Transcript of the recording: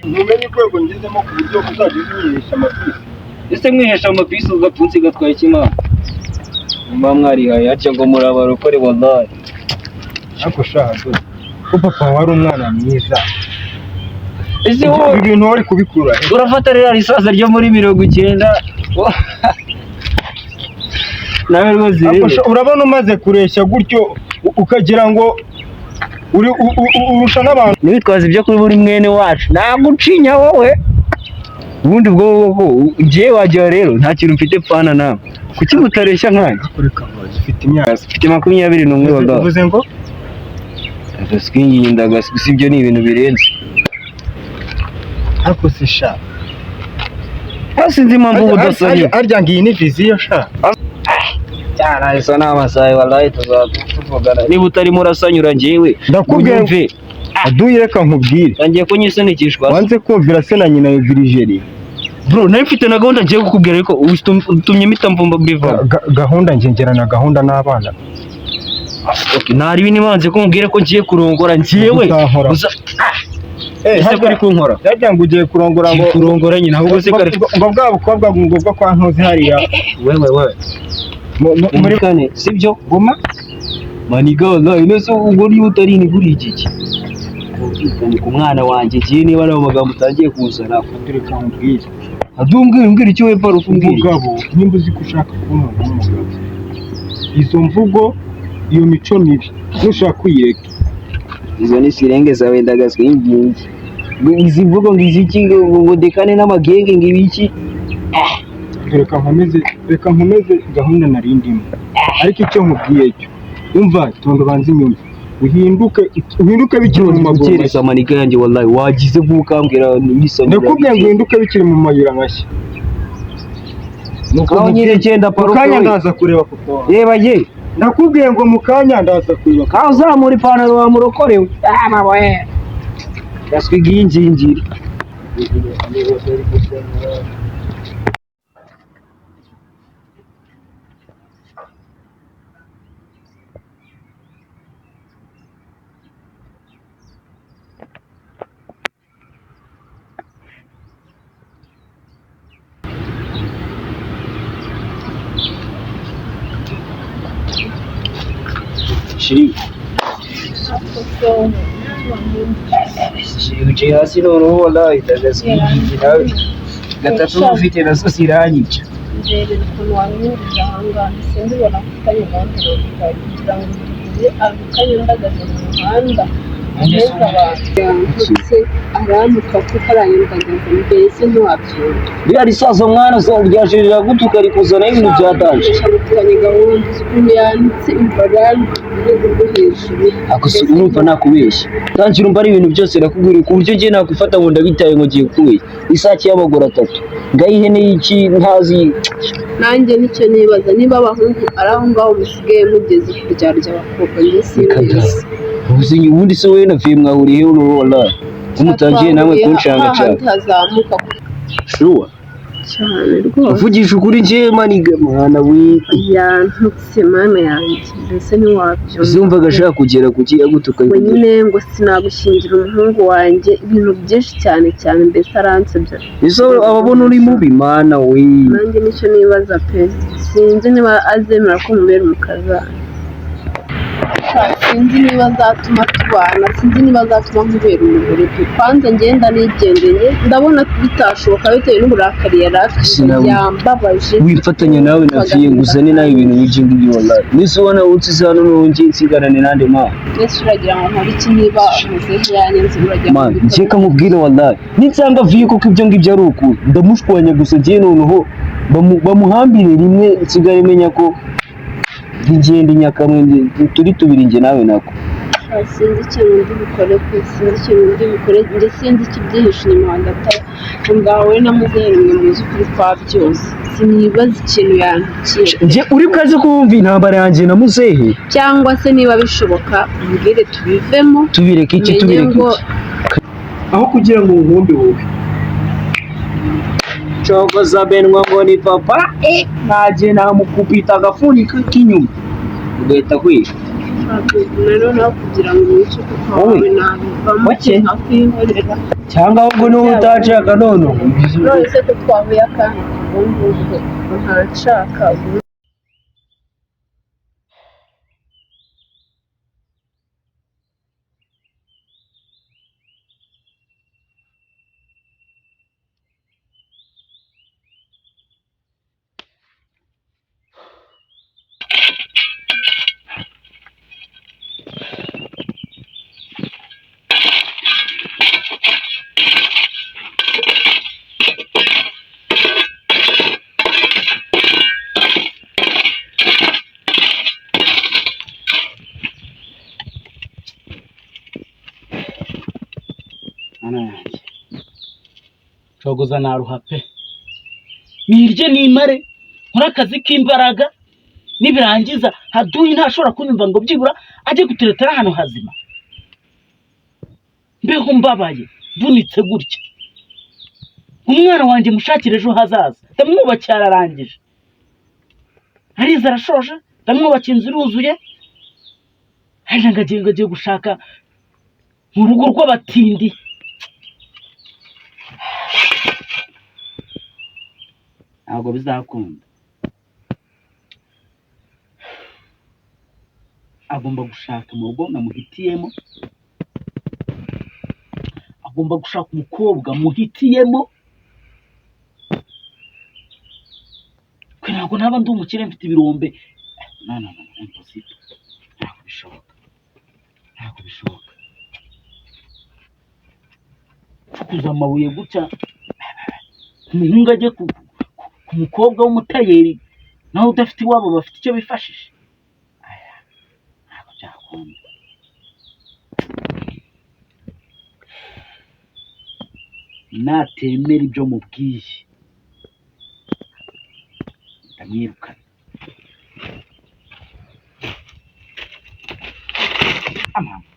Numenye ko ngezemo ku buryo uzajya unyihesha amabisi. Ese mwihesha amabisi ugapfunsi gatwaye kimana. Mba mwarihaye hatya ngo murabarokore wallahi. Ariko shaha dore ko papa wari umwana mwiza. Ese wowe ibintu wari kubikura. Urafata rero risaza ryo muri 90. Nawe rwose urabona umaze kureshya gutyo ukagira ngo urusha n'abantu. Nibitwaza ibyo kuri buri mwene wacu nagucinya wowe. Ubundi bwo ngiye wajya rero nta kintu mfite pfana nawe. Kuki mutareshya nkanjye? Ufite imyaka mfite 21 waga. Uvuze ngo Agaswingi ndagasikusi ibyo ni ibintu birenze. Ariko se sha. Sinzi impamvu udasanye. Arya ngiyi ni viziyo sha. Cyana isa n'amasayi wallahi tuzavugana. Niba utarimo urasanyura njyewe ndakubwiye aduye reka nkubwire. Ngiye kunyisonikishwa. Wanze kumvira se na nyina Virigeri. Bro, nawe mfite na gahunda ngiye kukubwira ariko utumye mita mvumba biva. Gahunda ngengerana gahunda n'abana. Okay, nari bini banze kumbwira ko ngiye kurongora njyewe. Ese kuri kunkora. Yajya ngo ugiye kurongora ngo kurongora nyina ahubwo se kare. Ngo bwa bukobwa ngo kwa ntuzi hariya. Wewe. Muri kane sibyo goma maniga wallahi nese ubwo ni utari ni kuri iki ku mwana wanjye giye niba ari amagambo utangiye kuzana kudire kambwira adumbwira icyo wepa rufumbwira umugabo nimba uzi ko ushaka kubona umugabo izo mvugo iyo mico mibi nushaka kuyireka izo ni sirenge zawe ndagaswe ingingi izi mvugo ngiziki ngo dekane n'amagenge ngibiki reka nkomeze gahunda narindimo ariko icyo nkubwiye cyo umva tondo banze inyuma uhinduke bikiri mu maguru ukereza maniga yanjye wallahi wagize gukambwira n'isoni nakubwiye ngo uhinduke bikiri mu mayira mashya nuko nyine cyenda paro kanya ndaza kureba kuko reba ye nakubwiye ngo mukanya ndaza kureba ka uzamura ipantaro wa murokorewe we yaswigiye injinjiri Shiri. Shiri hasi noneho wallahi ndagaswingi nawe gatatu ufite na so siranyica. Rero ukuntu wanyurije ahangana simbibona kutanye gahunda kugira ngo tugize akanya ndagaze mu muhanda aheza abantu aramuka kuko aranyuragaza mbere se ntiwabyumva Bya risazo mwana so ryashirira gutuka rikuzana ibintu byatanje kutanye gahunda ukuntu yanditse imbarani rwo hejuru akosi urumva nakubeshya tangira umva ari ibintu byose nakubwira ku buryo ngiye nakufata ngo ndabitaye ngo giye kuye isaki y'abagore 3 ngayihene y'iki ntazi nanjye nicyo nibaza niba abahungu ari aho ngaho musigaye mugeze kuryarya abakobwa njye sinzi ubundi se we na film mwahuriye wallahi umutangiye namwe kunshanga cyane hazamuka sure cyane rwose uvugisha ukuri nje maniga mwana we yantutse mana yanjye mbese ntiwabyo uzumva gashaka kugera kuki yagutuka nyine ngo sinagushingira umuhungu wanjye ibintu byinshi cyane mbese aransebya izo ababona uri mubi mana we nanjye nicyo nibaza pe sinzi niba azemera ko mubera umukaza sinzi niba azatuma tubana sinzi niba azatuma nkubera umugore pe kwanza ngenda nigendeye ndabona bitashoboka bitewe n'uburakari yari afite yambabaje wifatanya nawe nafiye nguzane nawe ibintu bije ngibyo wallahi nise ubona utsize hano nonge nsigarane nande ma nese uragira ngo nkore iki niba umuzehe yanyenze uragira ngo njeka nkubwire wallahi nitsanga viye ko ibyo ngibyo ari uku ndamushwanya gusa ngiye noneho bamuhambire rimwe nsigare menya ko ngende nyakamwe turi tubiri nge nawe nako sinzi ikintu ndi bukore pe sinzi ikintu ndi bukore njye sinzi ikibyihishe inyuma hagati ngawe na muzehe mwe muzi ukuri kwa byose sinibaza ikintu yantukira nge uri bwaze kumva intambara yanjye na muzehe cyangwa se niba bishoboka mbwire tubivemo tubireke iki aho kugira ngo nkumbe wowe chokoza benwa ngo ni papa naje namukupita agafuni k'inyuma ugahita kwiga rero nawe kugira ngo wice kuko wawe nabivamo nkakwihorera cyangwa ahubwo niba utashaka none none se ko twahuye akandi ubundi ubwo ntashaka cogoza naruha pe nirye nimare nkora akazi k'imbaraga nibirangiza haduyi ntashobora kunyumva ngo byibura ajye guteretera hano hazima mbeho mbabaye vunitse gutya umwana wanjye mushakire ejo hazaza ndamwubakiye ararangije arize arashoje ndamwubakiye inzu iruzuye hari ngagiye gushaka mu rugo rw'abatindi ntabwo bizakunda agomba gushaka mu rugo namuhitiyemo agomba gushaka umukobwa muhitiyemo kwe ntabwo naba ndi umukire mfite ibirombe impossible ntabwo bishoboka cukuza amabuye gutya umuhungu ajye ku mukobwa w'umutayeri nawe udafite iwabo bafite icyo bifashisha ntabwo byakunda natemera ibyo mubwiye ndamwirukana amama